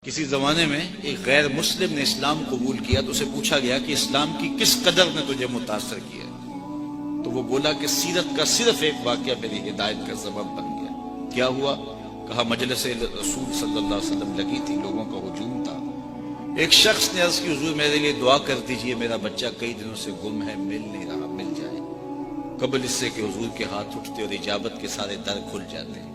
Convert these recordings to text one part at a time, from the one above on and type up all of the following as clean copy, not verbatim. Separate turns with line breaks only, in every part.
کسی زمانے میں ایک غیر مسلم نے اسلام قبول کیا تو اسے پوچھا گیا کہ اسلام کی کس قدر نے تجھے متاثر کیا، تو وہ بولا کہ سیرت کا صرف ایک واقعہ میری ہدایت کا سبب بن گیا۔ کیا ہوا؟ کہا مجلس رسول صلی اللہ علیہ وسلم لگی تھی، لوگوں کا ہجوم تھا، ایک شخص نے عرض کی حضور میرے لیے دعا کر دیجئے، میرا بچہ کئی دنوں سے گم ہے، مل نہیں رہا، مل جائے۔ قبل اس سے کہ حضور کے ہاتھ اٹھتے اور اجابت کے سارے در کھل جاتے۔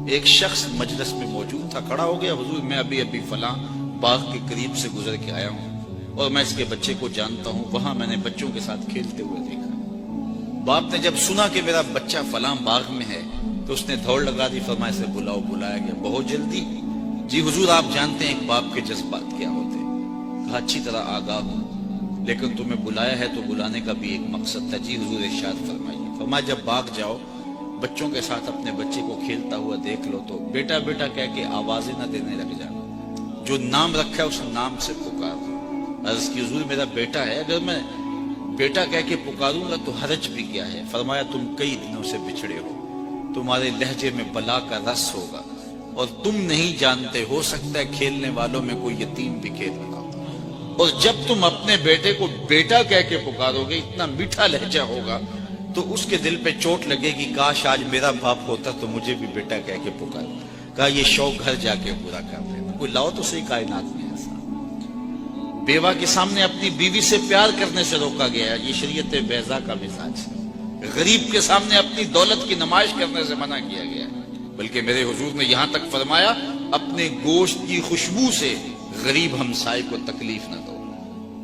ایک شخص مجلس میں موجود تھا، کھڑا ہو گیا، حضور میں ابھی فلاں باغ کے قریب سے گزر کے آیا ہوں اور میں اس کے بچے کو جانتا ہوں، وہاں میں نے بچوں کے ساتھ کھیلتے ہوئے دیکھا۔ باپ نے جب سنا کہ میرا بچہ فلاں باغ میں ہے تو اس نے دوڑ لگا دی، فرمایا اسے بلاؤ۔ بلایا گیا بہت جلدی۔ جی حضور آپ جانتے ہیں ایک باپ کے جذبات کیا ہوتے ہیں؟ کہا اچھی طرح آگاہ ہوں، لیکن تمہیں بلایا ہے تو بلانے کا بھی ایک مقصد تھا۔ جی حضور ارشاد فرمائیے۔ فرمایا جب باغ جاؤ بچوں کے ساتھ اپنے بچے کو کھیلتا ہوا دیکھ لو تو بیٹا بیٹا کہہ کے آوازیں نہ دینے لگ جانا، جو نام رکھا ہے اس نام سے پکار۔ عرض کی حضور میرا بیٹا ہے، اگر میں بیٹا کہہ کے پکاروں گا تو حرج بھی کیا ہے؟ فرمایا تم کئی دنوں سے بچھڑے ہو، تمہارے لہجے میں بلا کا رس ہوگا اور تم نہیں جانتے، ہو سکتا ہے کھیلنے والوں میں کوئی یتیم بھی کھیل رہا ہو، اور جب تم اپنے بیٹے کو بیٹا کہہ کے پکارو گے، اتنا میٹھا لہجہ ہوگا تو اس کے دل پہ چوٹ لگے گی، کاش آج میرا باپ ہوتا تو مجھے بھی بیٹا کہہ کے پکار۔ کہا یہ شوق گھر جا کے پورا کر لینا، کوئی لاؤ تو صحیح کائنات میں ایسا۔ بیوہ کے سامنے اپنی بیوی سے پیار کرنے سے روکا گیا، یہ شریعت بیضا کا مزاج ہے۔ غریب کے سامنے اپنی دولت کی نمائش کرنے سے منع کیا گیا، بلکہ میرے حضور نے یہاں تک فرمایا اپنے گوشت کی خوشبو سے غریب ہمسائے کو تکلیف نہ دو،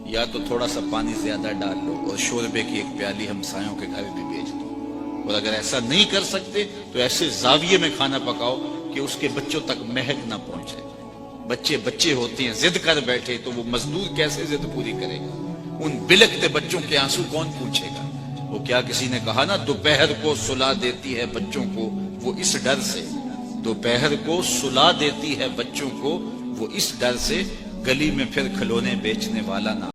یا تو تھوڑا سا پانی زیادہ ڈال لو اور شوربے کی ایک پیالی ہمسایوں کے گھر بھی بھیج دو، اور اگر ایسا نہیں کر سکتے تو ایسے زاویے میں کھانا پکاؤ کہ اس کے بچوں تک مہک نہ پہنچے۔ بچے ہوتے ہیں، ضد کر بیٹھے تو وہ مزدور کیسے ضد پوری کرے گا؟ ان بلکتے بچوں کے آنسو کون پوچھے گا؟ وہ کیا کسی نے کہا نا دوپہر کو سلا دیتی ہے بچوں کو وہ اس ڈر سے، دوپہر کو سلا دیتی ہے بچوں کو وہ اس ڈر سے، گلی میں پھر کھلونے بیچنے والا نہ